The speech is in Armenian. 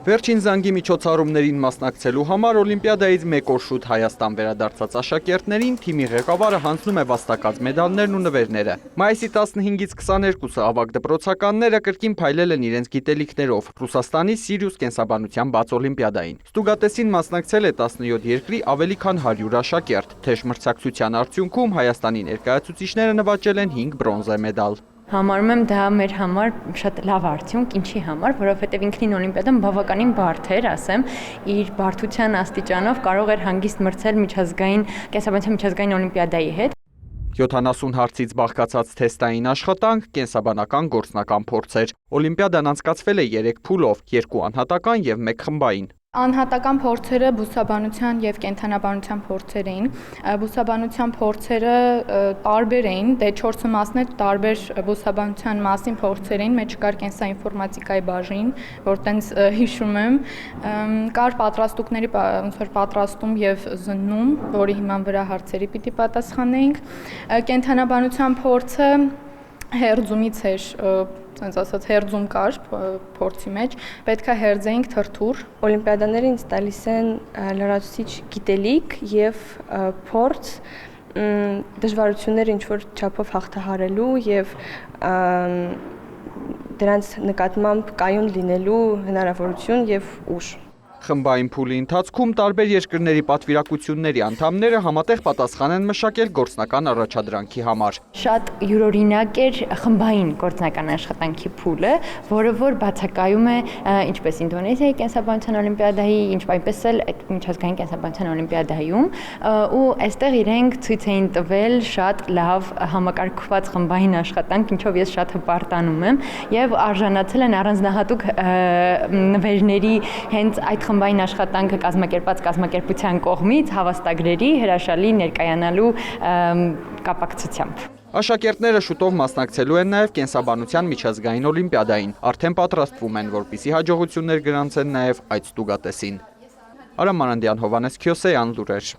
Վերջին զանգի միջոցառումներին մասնակցելու համար Օլիմպիադայից մեկ օր շուտ Հայաստան վերադարձած աշակերտներին թիմի ղեկավարը հանձնում է վաստակած մեդալներն ու նվերները։ Մայիսի 15-ից 22-ը ավագ դպրոցականները կրկին փայլել են իրենց գիտելիքներով Ռուսաստանի Սիրիուս կենսաբանության բաց օլիմպիադային։ Ստուգատեսին մասնակցել է 17 երկրի ավելի քան 100 աշակերտ։ Թեժ մրցակցության արդյունքում Հայաստանի ներկայացուցիչները նվաճել են 5 բրոնզե մեդալ։ Համարում եմ դա մեր համար շատ լավ արդյունք, ինչի համար, որովհետև ինքնին օլիմպիադան բավականին բարդ էր, ասեմ, իր բարդության աստիճանով կարող էր հանգիստ մրցել միջազգային կենսաբանության միջազգային օլիմպիադայի հետ։ 70 հարցից բաղկացած թեստային աշխատանք, կենսաբանական գործնական փորձեր։ Օլիմպիադան անցկացվել է 3 փուլով, 2 անհատական եւ 1 խմբային։ Անհատական փորձերը բուսաբանության եւ կենդանաբանության փորձեր էին։ Բուսաբանության փորձերը տարբեր էին, դե 4 մասն է տարբեր բուսաբանության մասին փորձեր էին, մեջ կար կենսաինֆորմատիկայի բաժին, որ տենց հիշում եմ, կար պատրաստուկների ոնց որ պատրաստում եւ զննում, որի հիման վրա հարցերի պիտի պատասխանեինք։ Կենդանաբանության փորձը հերձումից էր, ասած ասած հերձում կար փորձի մեջ, պետքա հերձեինք թրթուր։ Օլիմպիադաները ինձ տալիս են լրացուցիչ գիտելիք եւ փորձ դժվարությունները ինչ որ չափով հաղթահարելու եւ դրանց նկատմամբ կայուն լինելու հնարավորություն եւ ուժ։ Խմբային փուլի ընթացքում տարբեր երկրների պատվիրակությունների անդամները համատեղ պատասխան են մշակել գործնական առաջադրանքի համար։ Շատ յուրօրինակ էր խմբային գործնական աշխատանքի փուլը, որը որ բացակայում է ինչպես Ինդոնեզիայի կենսաբանության օլիմպիադայի, ինչպես էլ այդ միջազգային կենսաբանության օլիմպիադայում, ու այստեղ իրենք ցույց էին տվել շատ լավ համակարգված խմբային աշխատանք, ինչով ես շատ հպարտանում եմ, եւ արժանացել են առանձնահատուկ նվերների հենց այդ խմբային աշխատանքը կազմակերպած կազմակերպության կողմից հավաստագրերի հրաշալի ներկայանալու կապակցությամբ։ Աշակերտները շուտով մասնակցելու են նաև կենսաբանության միջազգային օլիմպիադային, արդեն պատրաստվում են, որպեսզի հաջողություններ գրանցեն նաև այդ ստուգատեսին։ Արամ Մանանդյան, Հովհաննես Քյոսեյան, լուրեր։